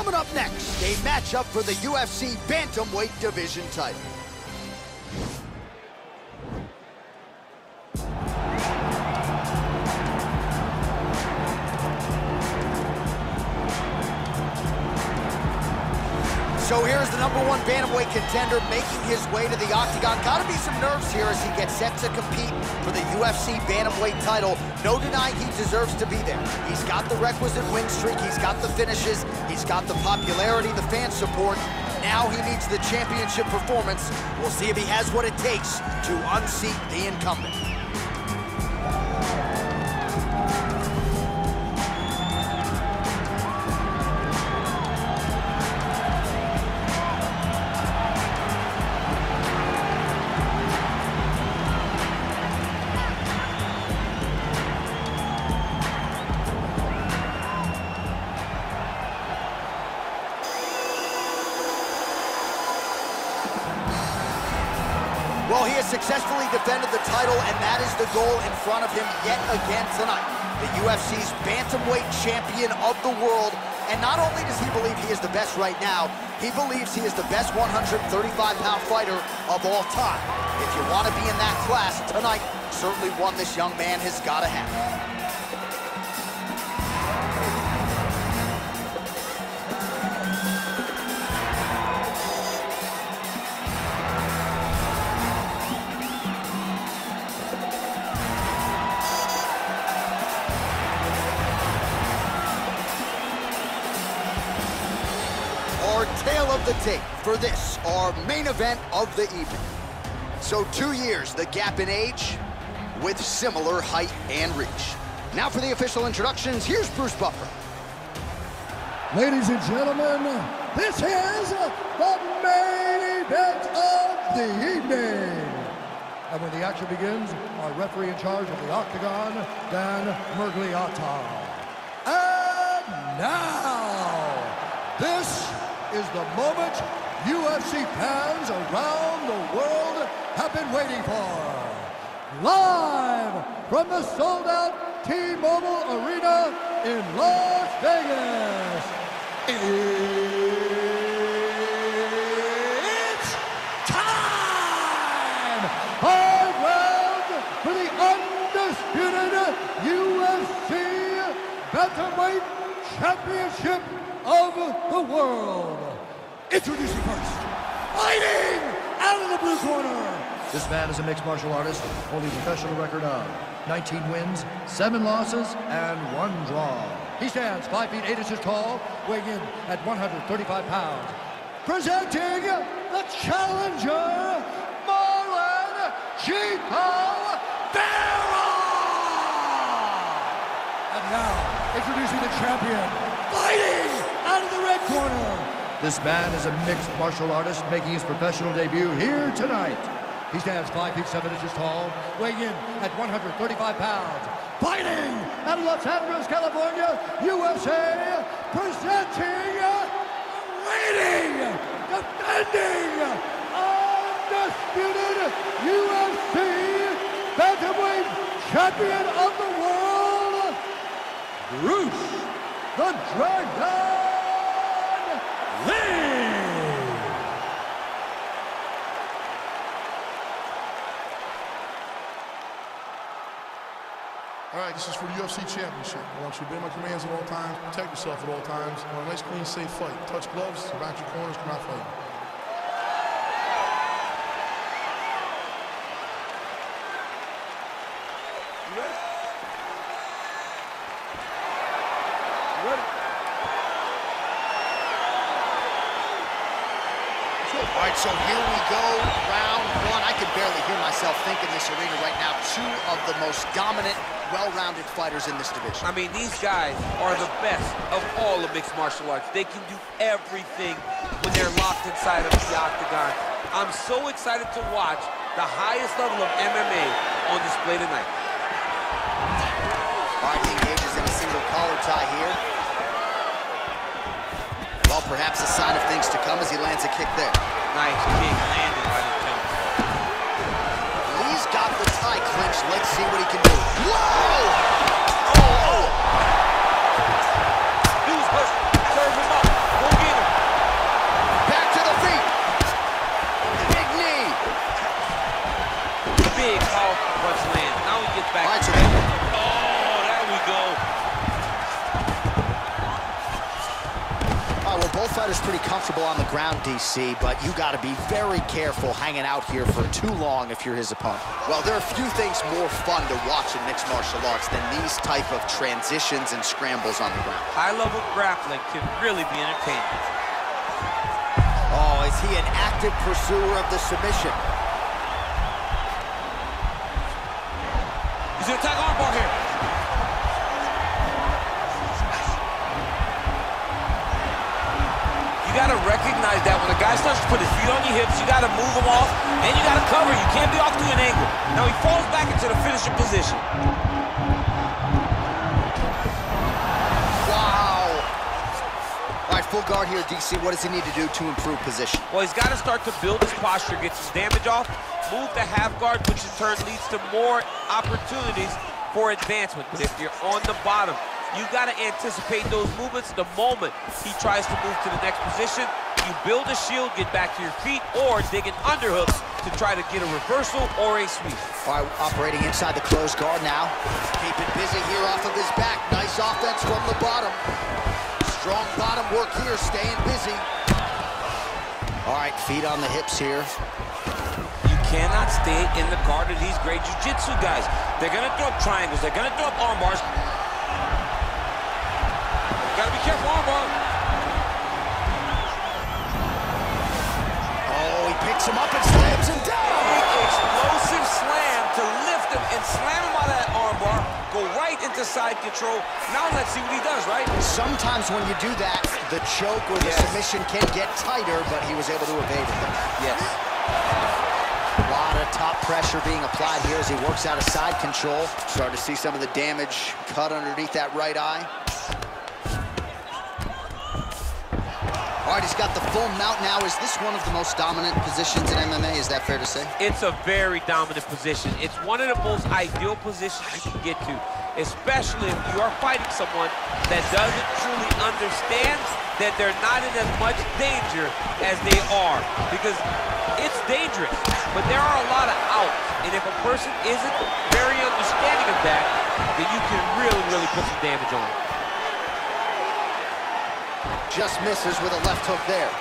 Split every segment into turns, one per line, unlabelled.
Coming up next, a matchup for the UFC Bantamweight Division title. So here's the #1 bantamweight contender making his way to the octagon. Gotta be some nerves here as he gets set to compete for the UFC bantamweight title. No denying he deserves to be there. He's got the requisite win streak, he's got the finishes, he's got the popularity, the fan support. Now he needs the championship performance. We'll see if he has what it takes to unseat the incumbent. Well, he has successfully defended the title, and that is the goal in front of him yet again tonight. The UFC's bantamweight champion of the world. And not only does he believe he is the best right now, he believes he is the best 135-pound fighter of all time. If you want to be in that class tonight, certainly one this young man has got to have. Tale of the tape for this, our main event of the evening. So 2 years, the gap in age, with similar height and reach. Now for the official introductions, here's Bruce Buffer.
Ladies and gentlemen, this is the main event of the evening. And when the action begins, our referee in charge of the octagon, Dan Mergliata. And now, this is the moment UFC fans around the world have been waiting for. Live from the sold-out T-Mobile Arena in Las Vegas, it's time! 5 rounds for the undisputed UFC Bantamweight Championship of the world. Introducing first, fighting out of the blue corner.
This man is a mixed martial artist, holding a professional record of 19 wins, 7 losses, and 1 draw.
He stands 5 feet 8 inches tall, weighing in at 135 pounds. Presenting the challenger, Marlon Jeet Kune Do. And now, introducing the champion, fighting out of the red corner.
This man is a mixed martial artist making his professional debut here tonight.
He stands 5 feet 7 inches tall, weighing in at 135 pounds. Fighting out of Los Angeles, California, USA, presenting, reigning, defending, undisputed UFC Bantamweight Champion of the world, Bruce the Dragon Lee!
All right, this is for the UFC Championship. I want you to obey my commands at all times, protect yourself at all times. I want a nice, clean, safe fight. Touch gloves, back your corners, come out fighting. You ready? You ready?
All right, so here we go, round 1. I can barely hear myself think in this arena right now. 2 of the most dominant, well-rounded fighters in this division.
I mean, these guys are the best of all of mixed martial arts. They can do everything when they're locked inside of the octagon. I'm so excited to watch the highest level of MMA on display tonight.
All right, he engages in a single collar tie here. Well, perhaps a sign of things to come as he lands a kick there.
Nice kick landed by the jump.
Lee's got the tie clinched. Let's see what he can do. Whoa! Oh!
Dude's hurt. Serve him up. Go
All right, well, both fighters pretty comfortable on the ground, DC, but you got to be very careful hanging out here for too long if you're his opponent. Well, there are few things more fun to watch in mixed martial arts than these type of transitions and scrambles on the ground.
High-level grappling can really be entertaining.
Oh, is he an active pursuer of the submission?
He's gonna attack armbar here. You gotta recognize that when a guy starts to put his feet on your hips, you gotta move him off, and you gotta cover. You can't be off to an angle. Now he falls back into the finishing position.
Wow. All right, full guard here, DC. What does he need to do to improve position?
Well, he's gotta start to build his posture, get some damage off, move the half guard, which in turn leads to more opportunities for advancement. But if you're on the bottom, you got to anticipate those movements the moment he tries to move to the next position. You build a shield, get back to your feet, or dig in underhooks to try to get a reversal or a sweep.
All right, operating inside the closed guard now. Keeping busy here off of his back. Nice offense from the bottom. Strong bottom work here, staying busy. All right, feet on the hips here.
You cannot stay in the guard of these great jiu-jitsu guys. They're going to throw up triangles. They're going to throw up arm bars. Gotta be careful, armbar.
Oh, he picks him up and slams him down.
Big explosive slam to lift him and slam him out of that armbar. Go right into side control. Now let's see what he does, right?
Sometimes when you do that, the choke or the submission can get tighter, but he was able to evade it.
Yes.
A lot of top pressure being applied here as he works out of side control. Starting to see some of the damage cut underneath that right eye. All right, he's got the full mount now. Is this one of the most dominant positions in MMA? Is that fair to say?
It's a very dominant position. It's one of the most ideal positions you can get to, especially if you are fighting someone that doesn't truly understand that they're not in as much danger as they are. Because it's dangerous, but there are a lot of outs. And if a person isn't very understanding of that, then you can really put some damage on them.
Just misses with a left hook there.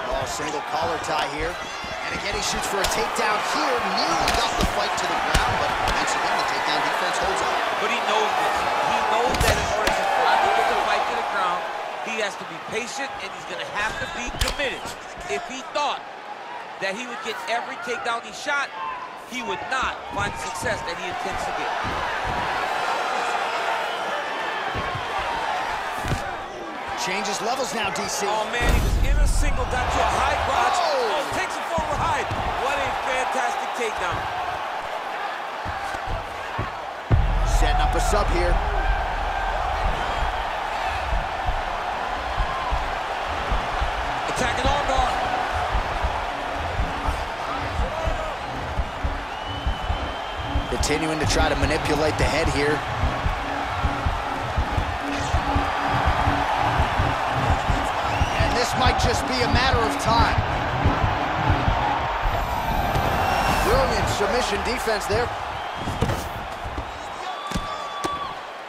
Oh, single collar tie here. And again, he shoots for a takedown here. Nearly got the fight to the ground, but once again, the takedown defense holds on.
But he knows this. He knows that in order to finally get the fight to the ground, he has to be patient, and he's going to have to be committed. If he thought that he would get every takedown he shot, he would not find the success that he intends to get.
Changes levels now, DC.
Oh, man, he was in a single, got to a high crotch. Oh, takes it for a ride. What a fantastic takedown.
Setting up a sub here.
Attacking armbar.
Continuing to try to manipulate the head here. This might just be a matter of time. Brilliant submission defense there.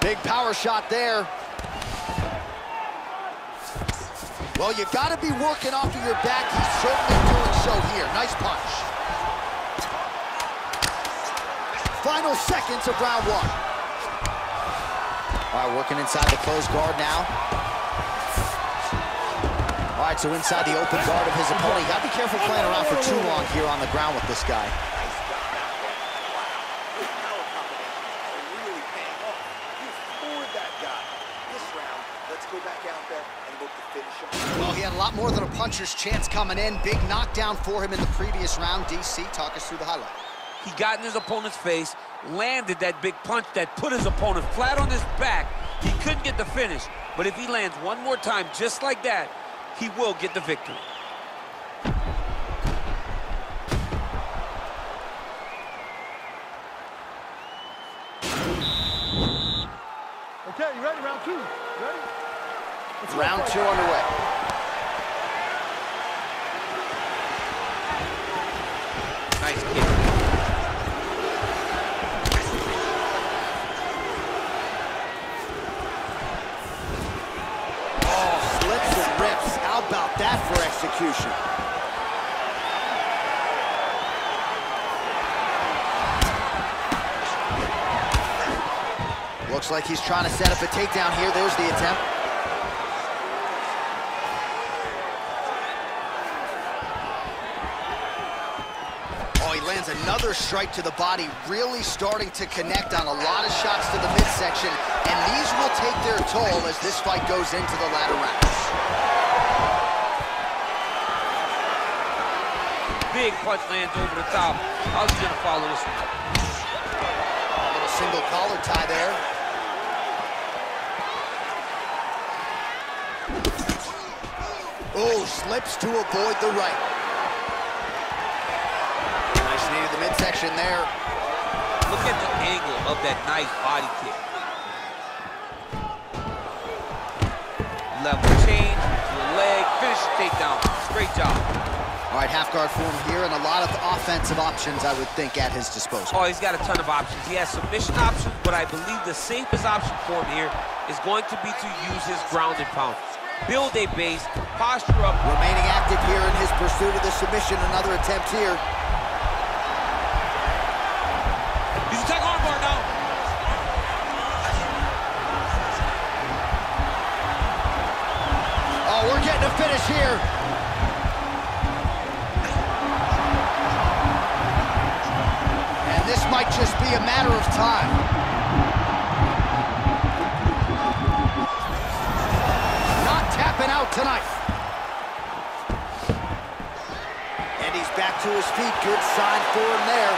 Big power shot there. Well, you gotta be working off of your back. He's certainly doing so here. Nice punch. Final seconds of round one. All right, working inside the closed guard now. All right, so inside the open guard of his opponent. You gotta be careful playing around for too long here on the ground with this guy. Well, he had a lot more than a puncher's chance coming in. Big knockdown for him in the previous round. DC, talk us through the highlight.
He got in his opponent's face, landed that big punch that put his opponent flat on his back. He couldn't get the finish, but if he lands one more time just like that, he will get the victory.
Okay, you ready? Round two. Ready?
Round two underway.
Nice kick.
about that for execution? Looks like he's trying to set up a takedown here. There's the attempt. Oh, he lands another strike to the body, really starting to connect on a lot of shots to the midsection, and these will take their toll as this fight goes into the latter rounds.
Big punch lands over the top. How's he gonna follow this one?
A little single collar tie there. Oh, slips to avoid the right. Nice knee to the midsection there.
Look at the angle of that nice body kick. Level change to the leg, finish the takedown. Great job.
All right, half guard form here, and a lot of offensive options, I would think, at his disposal.
Oh, he's got a ton of options. He has submission options, but I believe the safest option for him here is going to be to use his ground and pound. Build a base, posture up.
Remaining active here in his pursuit of the submission. Another attempt here.
He's attacking armbar now.
Oh, we're getting a finish here. And this might just be a matter of time. Tapping out tonight. And he's back to his feet. Good sign for him there.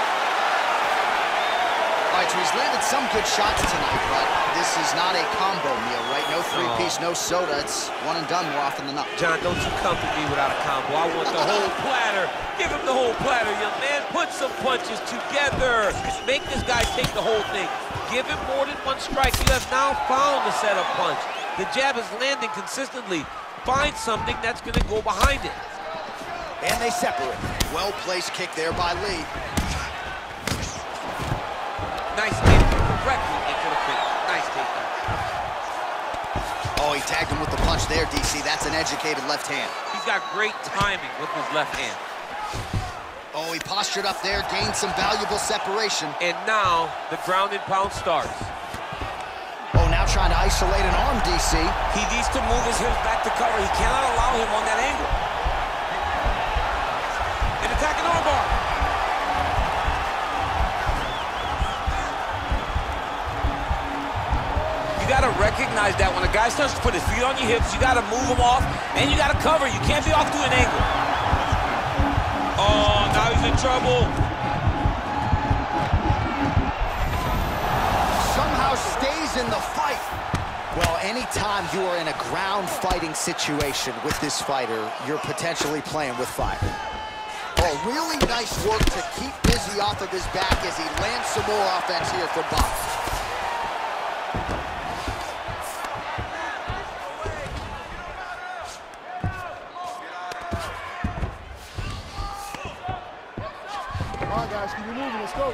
All right, so he's landed some good shots tonight, but this is not a combo meal, right? No three-piece, no soda. It's one and done more often than not.
John, don't you come to me without a combo. I want the whole platter. Give him the whole platter, young man. Put some punches together. Make this guy take the whole thing. Give him more than one strike. You have now found the setup punch. The jab is landing consistently. Find something that's going to go behind it.
And they separate. Well-placed kick there by Lee.
Nice hit directly into the face. Nice takedown.
Oh, he tagged him with the punch there, DC. That's an educated left hand.
He's got great timing with his left hand.
Oh, he postured up there, gained some valuable separation.
And now the ground and pound starts.
Oh, now trying to isolate an arm, DC.
He needs to move his hips back to cover. He cannot allow him on that angle. An attacking armbar. You got to recognize that when a guy starts to put his feet on your hips, you got to move him off, and you got to cover. You can't be off to an angle. Oh, now he's in trouble.
Stays in the fight. Well, anytime you are in a ground fighting situation with this fighter, you're potentially playing with fire. Oh, really nice work to keep busy off of his back as he lands some more offense here from Bob.
Come on, guys, keep it moving. Let's go.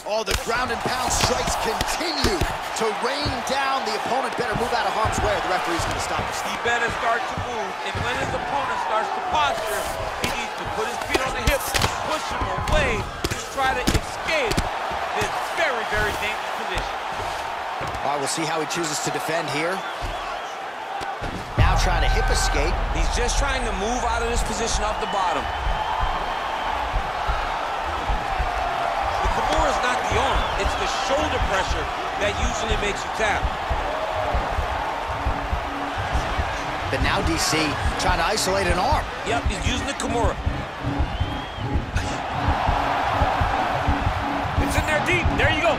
Oh, the ground and pound strikes continue to rain down. The opponent better move out of harm's way or the referee's going to stop this.
He better start to move, and when his opponent starts to posture, he needs to put his feet on the hips, push him away, to try to escape this very, very dangerous position.
All right, we'll see how he chooses to defend here. Now trying to hip escape.
He's just trying to move out of this position off the bottom. It's not the arm, it's the shoulder pressure that usually makes you tap.
But now DC trying to isolate an arm.
Yep, he's using the Kimura. It's in there deep, there you go.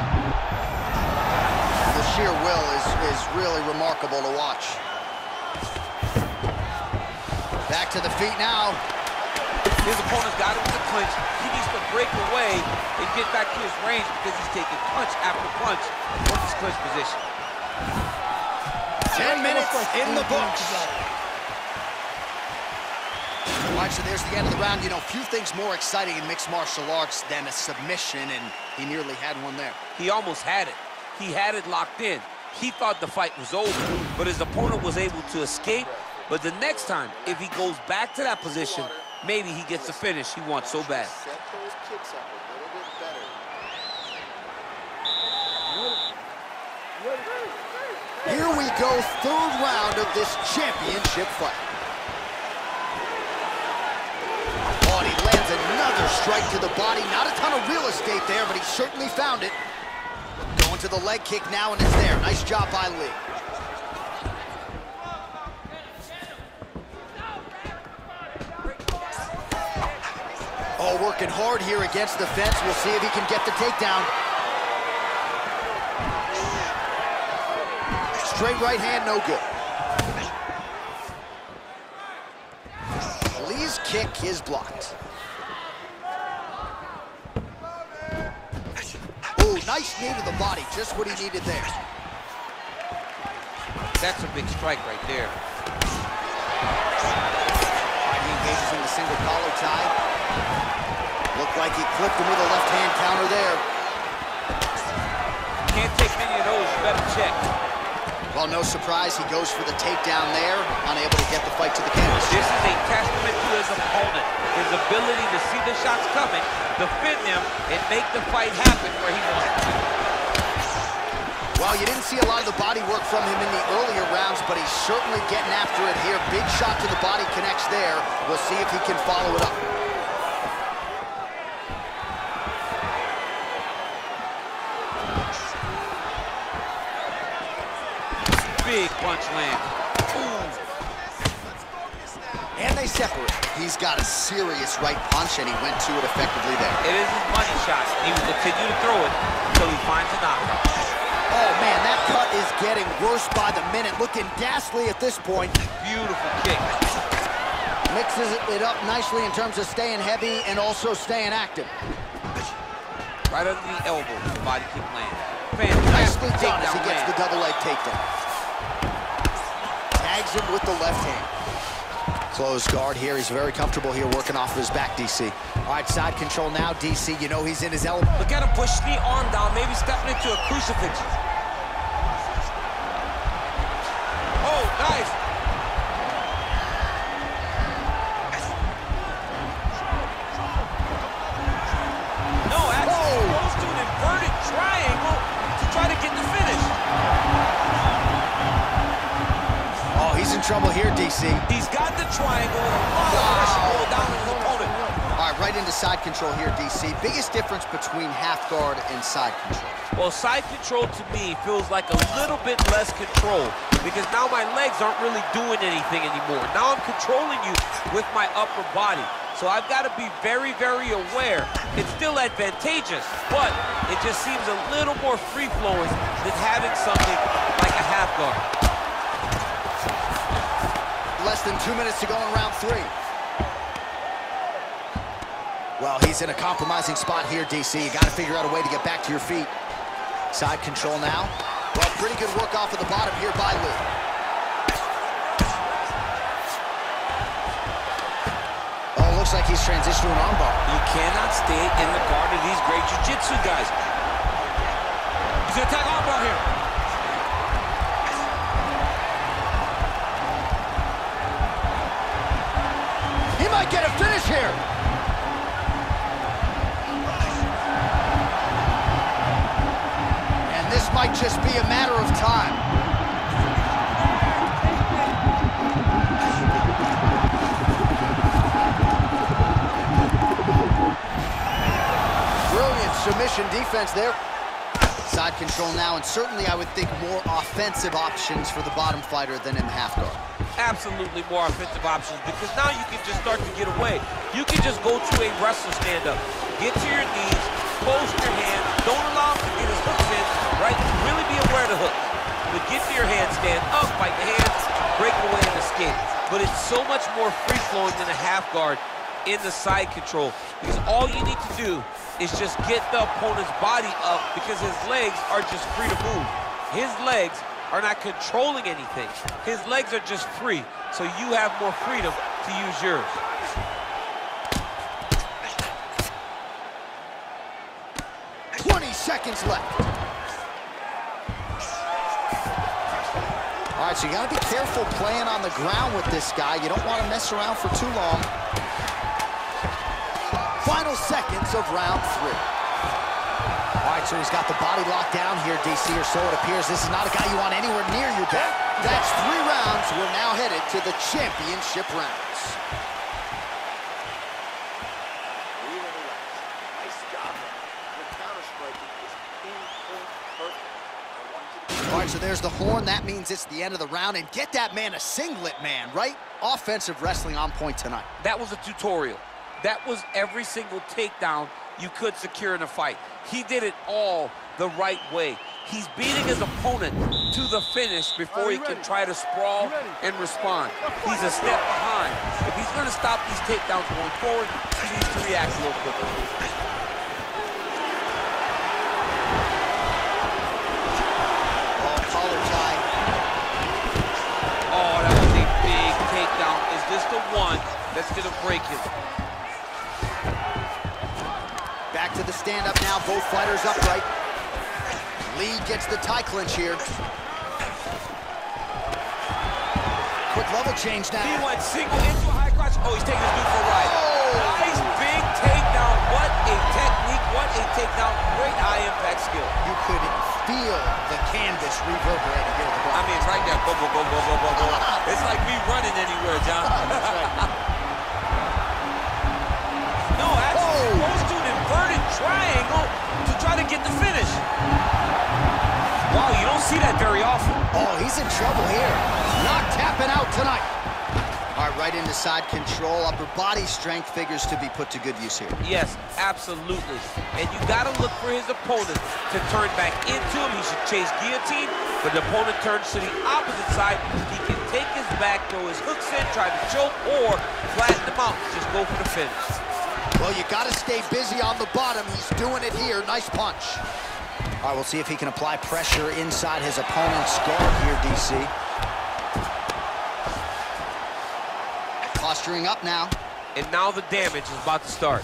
The sheer will is really remarkable to watch. Back to the feet now.
His opponent's got him in the clinch. He needs to break away and get back to his range because he's taking punch after punch from his clinch position.
10 minutes in the books. All right, so there's the end of the round. You know, few things more exciting in mixed martial arts than a submission, and he nearly had one there.
He almost had it. He had it locked in. he thought the fight was over, but his opponent was able to escape. But the next time, if he goes back to that position, maybe he gets the finish he wants so bad.
Set those kicks up a little bit better. Here we go, third round of this championship fight. Oh, and he lands another strike to the body. Not a ton of real estate there, but he certainly found it. Going to the leg kick now, and it's there. Nice job by Lee. Oh, working hard here against the fence. We'll see if he can get the takedown. Straight right hand, no good. Lee's kick is blocked. Ooh, nice knee to the body, just what he needed there.
That's a big strike right there.
He engages in the single collar tie. Looked like he clipped him with a left-hand counter there.
Can't take many of those, you better check.
Well, no surprise, he goes for the takedown there, unable to get the fight to the canvas.
This is a testament to his opponent, his ability to see the shots coming, defend them, and make the fight happen where he wants it.
Well, you didn't see a lot of the body work from him in the earlier rounds, but he's certainly getting after it here. Big shot to the body connects there. We'll see if he can follow it up.
Big punch land.
And they separate. He's got a serious right punch, and he went to it effectively there.
It is his money shot. He will continue to throw it until he finds a knockout.
Oh, man, that cut is getting worse by the minute. Looking ghastly at this point.
Beautiful kick.
Mixes it up nicely in terms of staying heavy and also staying active.
Right under the elbow, the body kick land.
Nicely
Fantastic
done as he
takedown
gets
land.
the double leg takedown. Tags him with the left hand. Closed guard here. He's very comfortable here working off of his back, DC. All right, side control now, DC. You know he's in his element.
Look at him push the arm down, maybe stepping into a crucifix. Oh, nice. No, actually goes to an inverted triangle to try to get the finish.
Oh, he's in trouble here, DC.
He's got the triangle and a lot of pressure rolled down on his opponent.
All right, right into side control here, DC. Biggest difference between half guard and side control?
Well, side control to me feels like a little bit less control because now my legs aren't really doing anything anymore. Now I'm controlling you with my upper body. So I've got to be very, very aware. It's still advantageous, but it just seems a little more free-flowing than having something like a half guard.
Less than 2 minutes to go in round 3. Well, he's in a compromising spot here, DC. You got to figure out a way to get back to your feet. Side control now. Well, pretty good work off of the bottom here by Lee. Oh, looks like he's transitioned to an armbar.
You cannot stay in the guard of these great jiu-jitsu guys. He's going to attack armbar here.
He might get a finish here. And this might just be a matter of time. Brilliant submission defense there. Side control now, and certainly I would think more offensive options for the bottom fighter than in the half guard.
Absolutely more offensive options because now you can just start to get away. You can just go to a wrestler stand-up. Get to your knees, post your hands, don't allow him to get his hooks in, right? Really be aware of the hooks. But get to your handstand, up, fight the hands, break away and escape. But it's so much more free-flowing than a half guard in the side control because all you need to do is just get the opponent's body up because his legs are just free to move. His legs are not controlling anything. His legs are just free, so you have more freedom to use yours.
Seconds left. All right, so you got to be careful playing on the ground with this guy. You don't want to mess around for too long. Final seconds of round 3. All right, so he's got the body locked down here, DC, or so it appears. This is not a guy you want anywhere near your back. That's 3 rounds. We're now headed to the championship rounds. All right, so there's the horn. That means it's the end of the round. And get that man a singlet, man, right? Offensive wrestling on point tonight.
That was a tutorial. That was every single takedown you could secure in a fight. He did it all the right way. He's beating his opponent to the finish before he can try to sprawl and respond. He's a step behind. If he's going to stop these takedowns going forward, he needs to react a little quicker. Oh, that was a big takedown. Is this the one that's going to break him?
Back to the stand-up now. Both fighters upright. Lee gets the tie clinch here. Quick level change now.
He went single into a high crotch. Oh, he's taking his dude for a ride. Oh. Nice big takedown. What a technique. What a takedown. Great high-impact skill.
You could feel the canvas reverberating here at the block.
I mean, it's right there. Go, go, go, go, go, go, go. It's like me running anywhere, John.
That's right.
No, actually, goes to an inverted triangle to try to get the finish. Wow, you don't see that very often.
Oh, he's in trouble here. Not tapping out tonight. All right, right into side control. Upper body strength figures to be put to good use here.
Yes, absolutely. And you got to look for his opponent to turn back into him. He should chase guillotine, but the opponent turns to the opposite side. He can take his back, throw his hooks in, try to choke, or flatten him out. Just go for the finish.
Well, you got to stay busy on the bottom. He's doing it here. Nice punch. All right, we'll see if he can apply pressure inside his opponent's guard here, DC. Posturing up now.
And now the damage is about to start.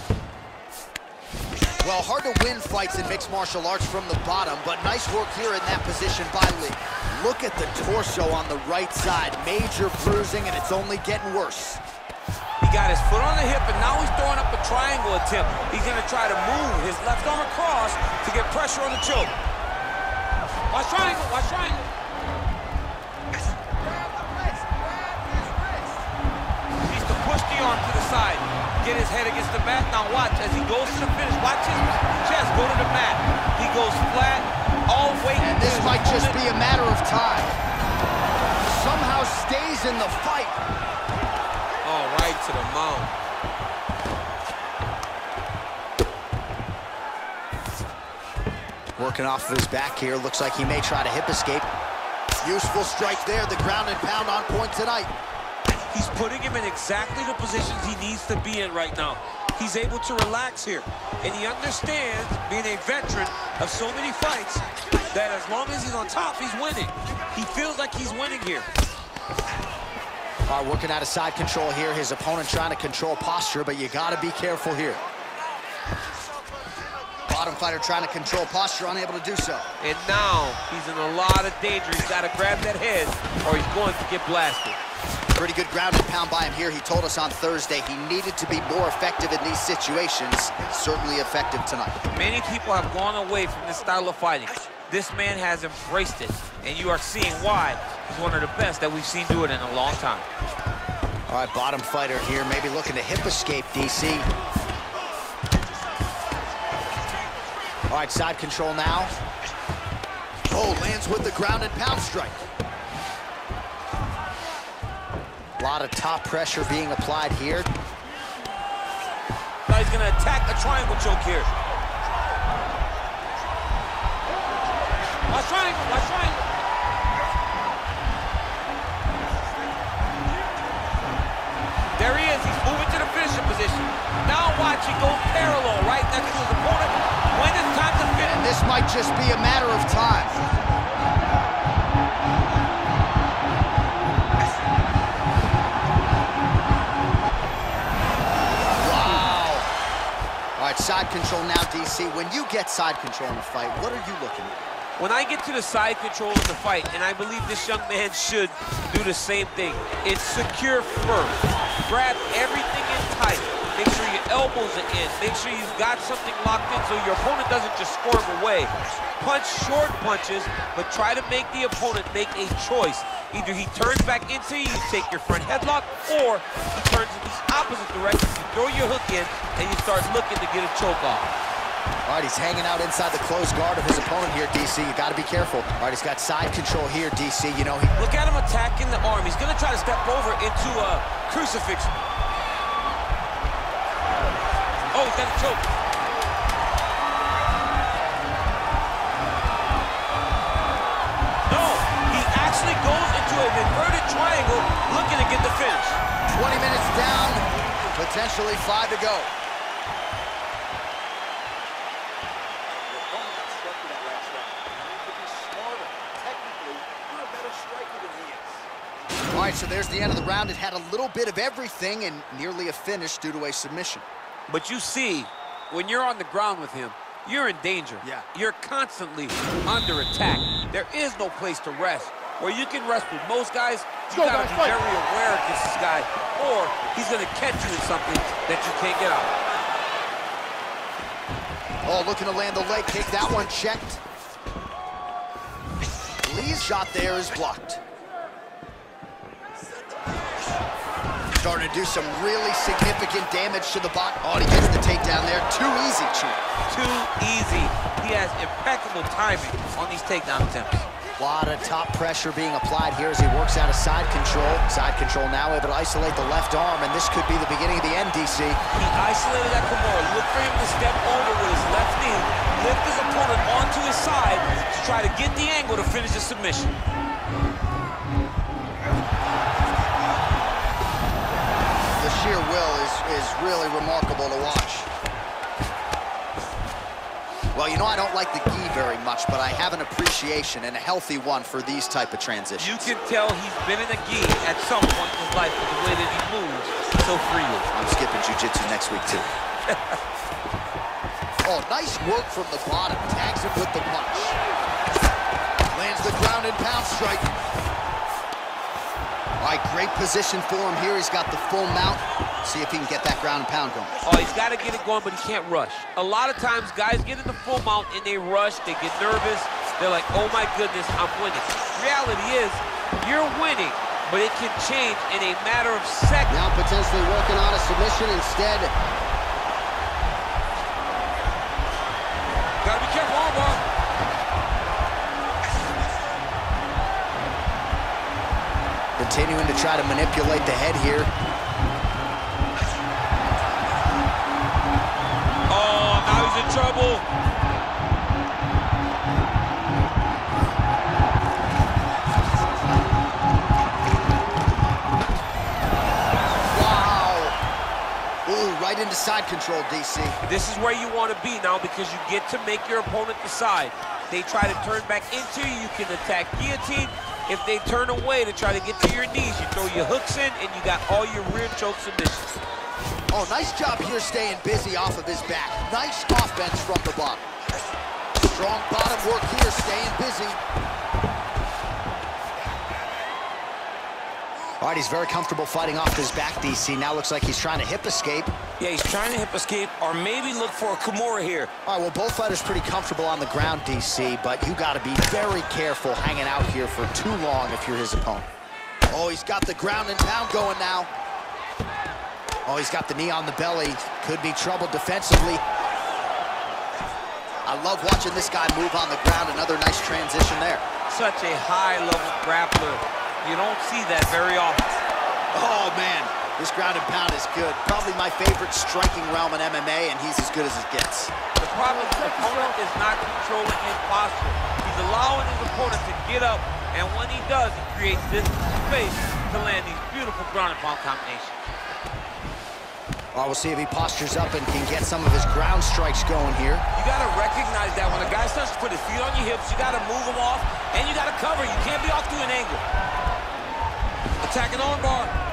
Well, hard to win fights in mixed martial arts from the bottom, but nice work here in that position by Lee. Look at the torso on the right side. Major bruising, and it's only getting worse.
He got his foot on the hip, and now he's throwing up a triangle attempt. He's going to try to move his left arm across to get pressure on the choke. Watch triangle, watch triangle. He needs to push the arm to the side, get his head against the mat. Now watch as he goes to the finish. Watch his chest go to the mat. He goes flat, all weight.
And this might just be a matter of time. Somehow stays in the fight.
Oh, right to the mount.
Working off of his back here. Looks like he may try to hip escape. Useful strike there. The ground and pound on point tonight.
He's putting him in exactly the positions he needs to be in right now. He's able to relax here. And he understands, being a veteran of so many fights, that as long as he's on top, he's winning. He feels like he's winning here.
All right, working out of side control here. His opponent trying to control posture, but you got to be careful here. Bottom fighter trying to control posture, unable to do so.
And now he's in a lot of danger. He's got to grab that head or he's going to get blasted.
Pretty good ground and pound by him here. He told us on Thursday he needed to be more effective in these situations. Certainly effective tonight. Many
people have gone away from this style of fighting. This man has embraced it, and you are seeing why he's one of the best that we've seen do it in a long time.
All right, bottom fighter here, maybe looking to hip escape, DC. All right, side control now. Oh, lands with the ground and pound strike. A lot of top pressure being applied here.
Now he's going to attack a triangle choke here. Watch triangle, watch triangle. There he is, he's moving to the finishing position. Now watch, he goes parallel right next to his opponent. When it's time to finish.
And this might just be a matter of time. Wow. All right, side control now, DC. When you get side control in a fight, what are you looking at?
When I get to the side control of the fight, and I believe this young man should do the same thing, it's secure first. Grab everything in tight. Make sure your elbows are in. Make sure you've got something locked in so your opponent doesn't just squirm away. Punch short punches, but try to make the opponent make a choice. Either he turns back into you, you take your front headlock, or he turns in the opposite direction. You throw your hook in, and you start looking to get a choke off.
All right, he's hanging out inside the closed guard of his opponent here, DC. You got to be careful. All right, he's got side control here, DC. You know,
look at him attacking the arm. He's going to try to step over into a crucifix. Oh, he's got a choke. No, he actually goes into an inverted triangle looking to get the finish.
20 minutes down, potentially 5 to go. All right, so there's the end of the round. It had a little bit of everything and nearly a finish due to a submission.
But you see, when you're on the ground with him, you're in danger.
Yeah.
You're constantly under attack. There is no place to rest. Where you can rest with most guys, you gotta be very aware against this guy, or he's gonna catch you in something that you can't get out.
Oh, looking to land the leg kick. That one checked. Lee's shot there is blocked. Starting to do some really significant damage to the body. Oh, and he gets the takedown there. Too easy, Chief.
Too easy. He has impeccable timing on these takedown attempts.
A lot of top pressure being applied here as he works out of side control. Side control now able to isolate the left arm, and this could be the beginning of the end, DC.
He isolated that Kimura. Look for him to step over with his left knee, lift his opponent onto his side to try to get the angle to finish the submission.
Sheer will is really remarkable to watch. Well, you know, I don't like the gi very much, but I have an appreciation and a healthy one for these type of transitions.
You can tell he's been in a gi at some point in his life with the way that he moves so freely.
I'm skipping jiu-jitsu next week, too. Oh, nice work from the bottom. Tags him with the punch. Lands the ground and pound strike. All right, great position for him here. He's got the full mount. See if he can get that ground and pound going.
Oh, he's got to get it going, but he can't rush. A lot of times, guys get in the full mount and they rush, they get nervous. They're like, oh my goodness, I'm winning. Reality is, you're winning, but it can change in a matter of seconds.
Now potentially working on a submission instead.
Gotta be careful, armbar.
Continuing to try to manipulate the head here.
Oh, now he's in trouble.
Wow. Ooh, right into side control, DC.
This is where you want to be now because you get to make your opponent decide. They try to turn back into you, you can attack guillotine. If they turn away to try to get to your knees, you throw your hooks in and you got all your rear choke submissions.
Oh, nice job here staying busy off of his back. Nice offense from the bottom. Strong bottom work here, staying busy. All right, he's very comfortable fighting off his back, DC. Now looks like he's trying to hip escape.
Yeah, he's trying to hip escape or maybe look for a Kimura here.
All right, well, both fighters pretty comfortable on the ground, DC, but you got to be very careful hanging out here for too long if you're his opponent. Oh, he's got the ground and pound going now. Oh, he's got the knee on the belly. Could be trouble defensively. I love watching this guy move on the ground. Another nice transition there.
Such a high-level grappler. You don't see that very often.
Oh, man. This ground and pound is good. Probably my favorite striking realm in MMA, and he's as good as it gets.
The problem is the opponent is not controlling his posture. He's allowing his opponent to get up, and when he does, he creates this space to land these beautiful ground and pound combinations.
Well, we'll see if he postures up and can get some of his ground strikes going here.
You got to recognize that when a guy starts to put his feet on your hips, you got to move him off, and you got to cover. You can't be off to an angle. Attacking armbar.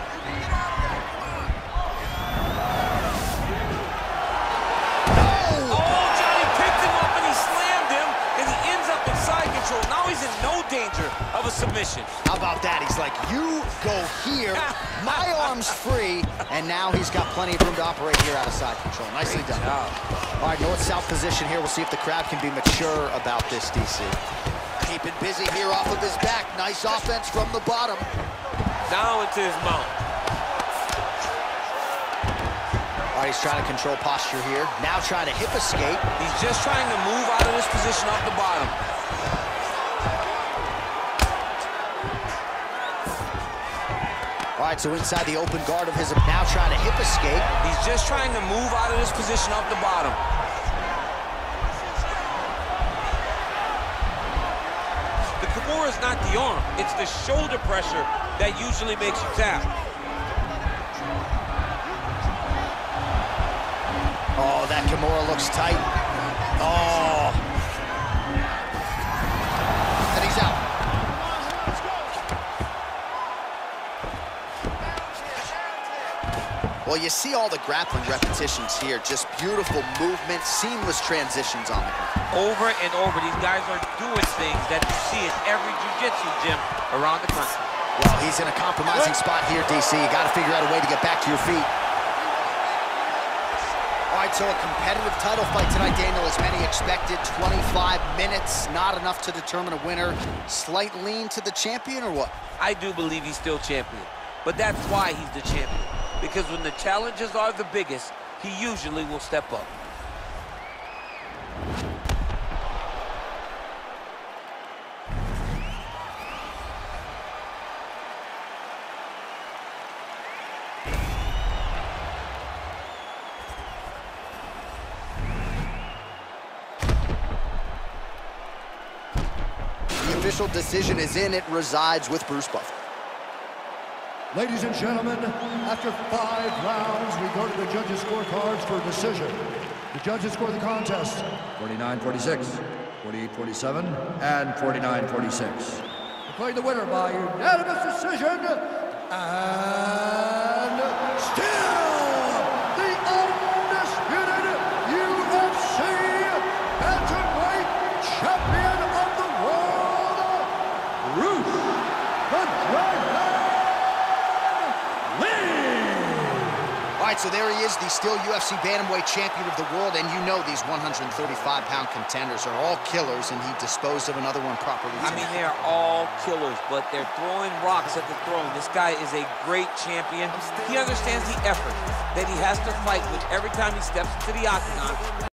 he's in no danger of a submission.
How about that? He's like, you go here, my arm's free, and now he's got plenty of room to operate here out of side control. Nicely done. All right, north-south position here. We'll see if the crowd can be mature about this, DC. Keeping busy here off of his back. Nice offense from the bottom.
Down into his mount.
All right, he's trying to control posture here. Now trying to hip escape.
He's just trying to move out of this position off the bottom.
All right, so inside the open guard of his, now trying to hip escape.
He's just trying to move out of this position off the bottom.
The Kimura is not the arm. It's the shoulder pressure that usually makes you tap.
Oh, that Kimura looks tight. Oh. And he's out. Well, you see all the grappling repetitions here. Just beautiful movement, seamless transitions on it.
Over and over, these guys are doing things that you see in every jiu-jitsu gym around the country.
Well, he's in a compromising spot here, DC. You got to figure out a way to get back to your feet. All right, so a competitive title fight tonight, Daniel, as many expected. 25 minutes, not enough to determine a winner. Slight lean to the champion, or what?
I do believe he's still champion, but that's why he's the champion. Because when the challenges are the biggest, he usually will step up.
The official decision is in. It resides with Bruce Buffer.
Ladies and gentlemen, after 5 rounds, we go to the judges' scorecards for a decision. The judges score the contest 49-46, 48-47, and 49-46. Declaring the winner by unanimous decision, and still the undisputed UFC bantamweight champion of the world, Bruce the Dragon.
All right, so there he is, the still UFC bantamweight champion of the world, and you know these 135-pound contenders are all killers, and he disposed of another one properly.
I mean, they are all killers, but they're throwing rocks at the throne. This guy is a great champion. He understands the effort that he has to fight with every time he steps into the octagon.